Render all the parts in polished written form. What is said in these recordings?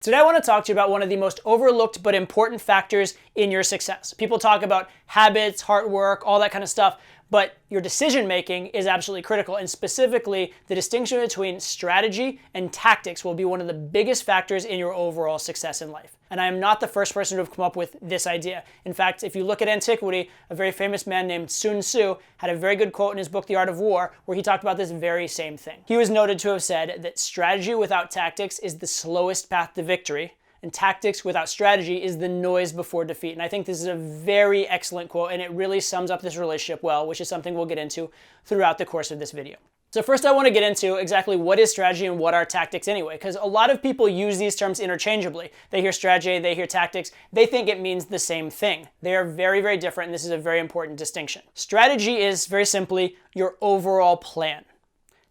Today I want to talk to you about one of the most overlooked but important factors in your success. People talk about habits, hard work, all that kind of stuff, but your decision making is absolutely critical, and specifically the distinction between strategy and tactics will be one of the biggest factors in your overall success in life. And I am not the first person to have come up with this idea. In fact, if you look at antiquity, a very famous man named Sun Tzu had a very good quote in his book, The Art of War, where he talked about this very same thing. He was noted to have said that strategy without tactics is the slowest path to victory, and tactics without strategy is the noise before defeat. And I think this is a very excellent quote, and it really sums up this relationship well, which is something we'll get into throughout the course of this video. So first I want to get into exactly what is strategy and what are tactics anyway, because a lot of people use these terms interchangeably. They hear strategy, they hear tactics, they think it means the same thing. They are very, very different, and this is a very important distinction. Strategy is very simply your overall plan.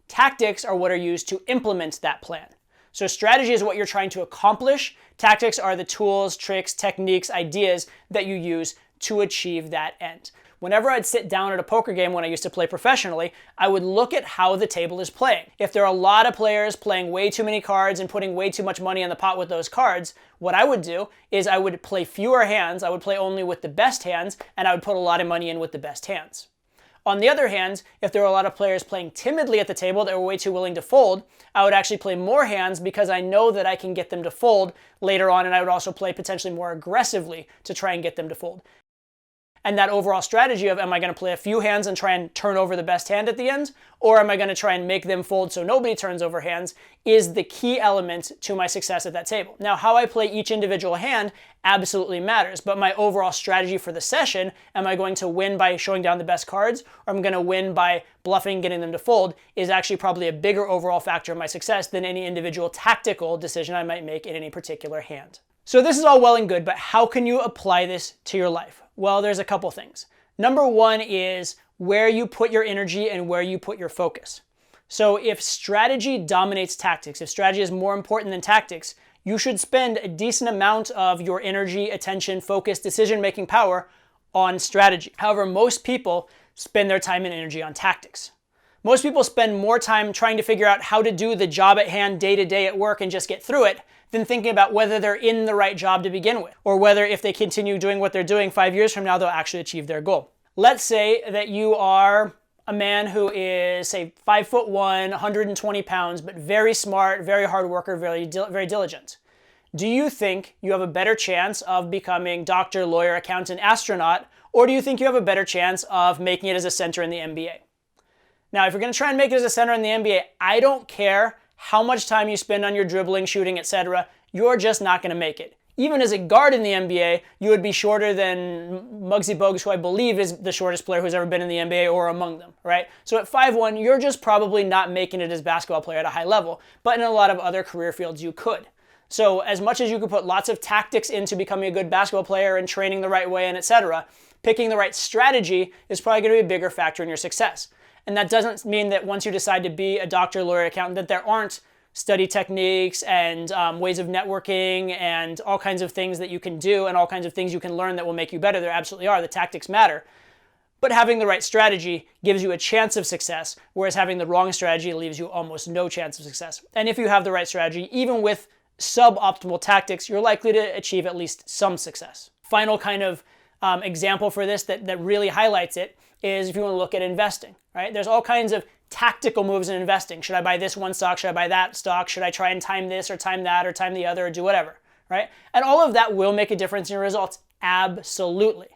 Tactics are what are used to implement that plan. So strategy is what you're trying to accomplish. Tactics are the tools, tricks, techniques, ideas that you use to achieve that end. Whenever I'd sit down at a poker game when I used to play professionally, I would look at how the table is playing. If there are a lot of players playing way too many cards and putting way too much money in the pot with those cards, what I would do is I would play fewer hands, I would play only with the best hands, and I would put a lot of money in with the best hands. On the other hand, if there were a lot of players playing timidly at the table that were way too willing to fold, I would actually play more hands because I know that I can get them to fold later on, and I would also play potentially more aggressively to try and get them to fold. And that overall strategy of, am I going to play a few hands and try and turn over the best hand at the end? Or am I going to try and make them fold so nobody turns over hands, is the key element to my success at that table. Now, how I play each individual hand absolutely matters, but my overall strategy for the session, am I going to win by showing down the best cards, or I'm going to win by bluffing, getting them to fold, is actually probably a bigger overall factor of my success than any individual tactical decision I might make in any particular hand. So this is all well and good, but how can you apply this to your life? Well, there's a couple things. Number one is where you put your energy and where you put your focus. So if strategy dominates tactics, if strategy is more important than tactics, you should spend a decent amount of your energy, attention, focus, decision-making power on strategy. However, most people spend their time and energy on tactics. Most people spend more time trying to figure out how to do the job at hand day to day at work and just get through it than thinking about whether they're in the right job to begin with, or whether if they continue doing what they're doing 5 years from now, they'll actually achieve their goal. Let's say that you are a man who is, say, 5'1", 120 pounds, but very smart, very hard worker, very diligent. Do you think you have a better chance of becoming doctor, lawyer, accountant, astronaut, or do you think you have a better chance of making it as a center in the NBA? Now, if you're going to try and make it as a center in the NBA, I don't care how much time you spend on your dribbling, shooting, etc., you're just not going to make it. Even as a guard in the NBA, you would be shorter than Muggsy Bogues, who I believe is the shortest player who's ever been in the NBA or among them, right? So at 5'1", you're just probably not making it as a basketball player at a high level, but in a lot of other career fields you could. So as much as you could put lots of tactics into becoming a good basketball player and training the right way and etc., picking the right strategy is probably going to be a bigger factor in your success. And that doesn't mean that once you decide to be a doctor, lawyer, accountant, that there aren't study techniques and ways of networking and all kinds of things that you can do and all kinds of things you can learn that will make you better. There absolutely are. The tactics matter. But having the right strategy gives you a chance of success, whereas having the wrong strategy leaves you almost no chance of success. And if you have the right strategy, even with suboptimal tactics, you're likely to achieve at least some success. Final kind of example for this that really highlights it is if you want to look at investing, right? There's all kinds of tactical moves in investing. Should I buy this one stock? Should I buy that stock? Should I try and time this or time that or time the other or do whatever, right? And all of that will make a difference in your results, absolutely.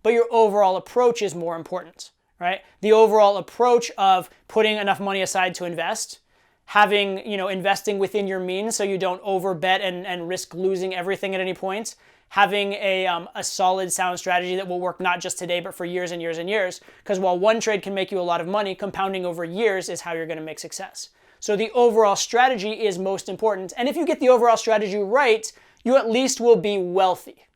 But your overall approach is more important, right? The overall approach of putting enough money aside to invest, having, investing within your means so you don't overbet and risk losing everything at any point, having a solid, sound strategy that will work not just today, but for years and years and years. Because while one trade can make you a lot of money, compounding over years is how you're going to make success. So the overall strategy is most important. And if you get the overall strategy right, you at least will be wealthy.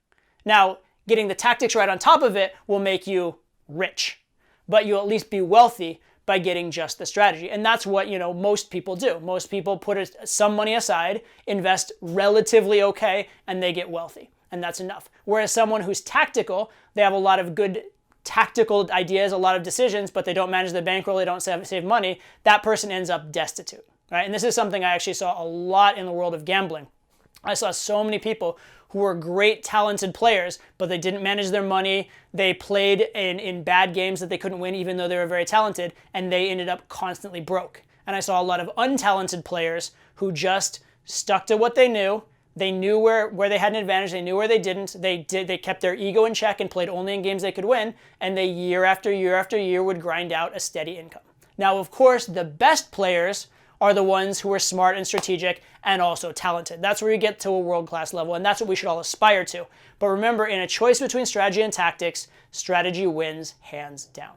Now, getting the tactics right on top of it will make you rich, but you'll at least be wealthy by getting just the strategy. And that's what, most people do. Most people put some money aside, invest relatively okay, and they get wealthy. And that's enough. Whereas someone who's tactical, they have a lot of good tactical ideas, a lot of decisions, but they don't manage the bankroll, they don't save money, that person ends up destitute, right? And this is something I actually saw a lot in the world of gambling. I saw so many people who were great, talented players, but they didn't manage their money. They played in bad games that they couldn't win, even though they were very talented, and they ended up constantly broke. And I saw a lot of untalented players who just stuck to what they knew. They knew where they had an advantage. They knew where they didn't. They kept their ego in check and played only in games they could win. And they, year after year after year, would grind out a steady income. Now, of course, the best players are the ones who are smart and strategic and also talented. That's where you get to a world-class level, and that's what we should all aspire to. But remember, in a choice between strategy and tactics, strategy wins hands down.